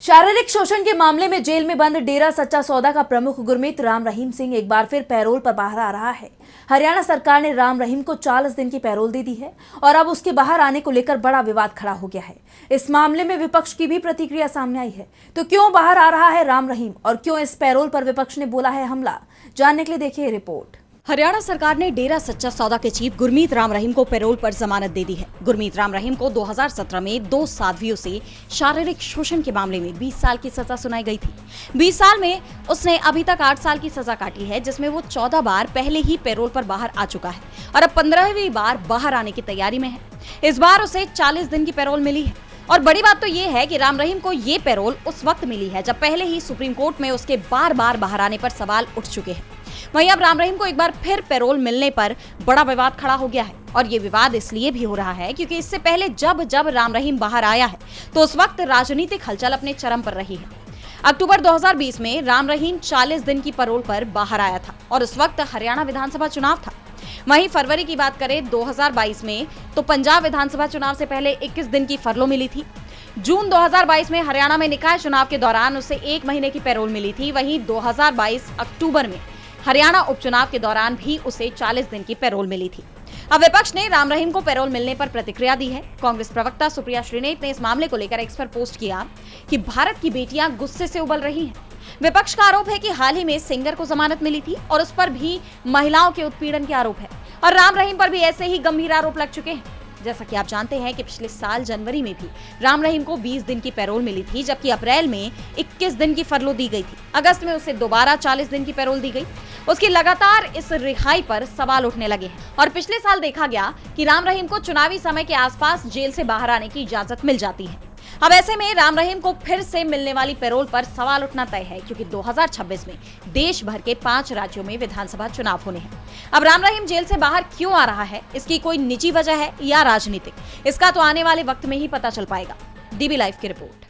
शारीरिक शोषण के मामले में जेल में बंद डेरा सच्चा सौदा का प्रमुख गुरमीत राम रहीम सिंह एक बार फिर पैरोल पर बाहर आ रहा है। हरियाणा सरकार ने राम रहीम को 40 दिन की पैरोल दे दी है और अब उसके बाहर आने को लेकर बड़ा विवाद खड़ा हो गया है। इस मामले में विपक्ष की भी प्रतिक्रिया सामने आई है। तो क्यों बाहर आ रहा है राम रहीम और क्यों इस पैरोल पर विपक्ष ने बोला है हमला, जानने के लिए देखिए रिपोर्ट। हरियाणा सरकार ने डेरा सच्चा सौदा के चीफ गुरमीत राम रहीम को पैरोल पर जमानत दे दी है। गुरमीत राम रहीम को 2017 में 2 साध्वियों से शारीरिक शोषण के मामले में 20 साल की सजा सुनाई गई थी। 20 साल में उसने अभी तक 8 साल की सजा काटी है, जिसमें वो 14 बार पहले ही पैरोल पर बाहर आ चुका है और अब 15वीं बार बाहर आने की तैयारी में है। इस बार उसे 40 दिन की पैरोल मिली है और बड़ी बात तो ये है कि राम रहीम को ये पैरोल उस वक्त मिली है जब पहले ही सुप्रीम कोर्ट में उसके बार बार बाहर आने पर सवाल उठ चुके हैं। वहीं अब राम रहीम को एक बार फिर पैरोल मिलने पर बड़ा विवाद खड़ा हो गया है और ये विवाद इसलिए भी हो रहा है क्योंकि इससे पहले जब राम रहीम बाहर आया है तो उस वक्त राजनीतिक हलचल अपने चरम पर रही है। अक्टूबर 2020 में राम रहीम 40 दिन की पैरोल पर बाहर आया था और उस वक्त हरियाणा विधानसभा चुनाव था। वहीं फरवरी की बात करें 2022 में तो पंजाब विधानसभा चुनाव से पहले 21 दिन की फरलो मिली थी। जून 2022 में हरियाणा में निकाय चुनाव के दौरान उसे 1 महीने की पैरोल मिली थी। वहीं 2022 अक्टूबर में हरियाणा उपचुनाव के दौरान भी उसे 40 दिन की पैरोल मिली थी। अब विपक्ष ने राम रहीम को पैरोल मिलने पर प्रतिक्रिया दी है। कांग्रेस प्रवक्ता सुप्रिया श्रीनेत ने इस मामले को लेकर एक्स पर पोस्ट किया कि भारत की बेटियां गुस्से से उबल रही हैं। विपक्ष का आरोप है कि हाल ही में सिंगर को जमानत मिली थी और उस पर भी महिलाओं के उत्पीड़न के आरोप है और राम रहीम पर भी ऐसे ही गंभीर आरोप लग चुके हैं। जैसा कि आप जानते हैं कि पिछले साल जनवरी में भी राम रहीम को 20 दिन की पैरोल मिली थी, जबकि अप्रैल में 21 दिन की फरलो दी गई थी। अगस्त में उसे दोबारा 40 दिन की पैरोल दी गई। उसकी लगातार इस रिहाई पर सवाल उठने लगे हैं और पिछले साल देखा गया कि राम रहीम को चुनावी समय के आसपास जेल से बाहर आने की इजाजत मिल जाती है। अब ऐसे में राम रहीम को फिर से मिलने वाली पैरोल पर सवाल उठना तय है क्योंकि 2026 में देश भर के 5 राज्यों में विधानसभा चुनाव होने हैं। अब राम रहीम जेल से बाहर क्यों आ रहा है, इसकी कोई निजी वजह है या राजनीतिक, इसका तो आने वाले वक्त में ही पता चल पाएगा। डीबी लाइव की रिपोर्ट।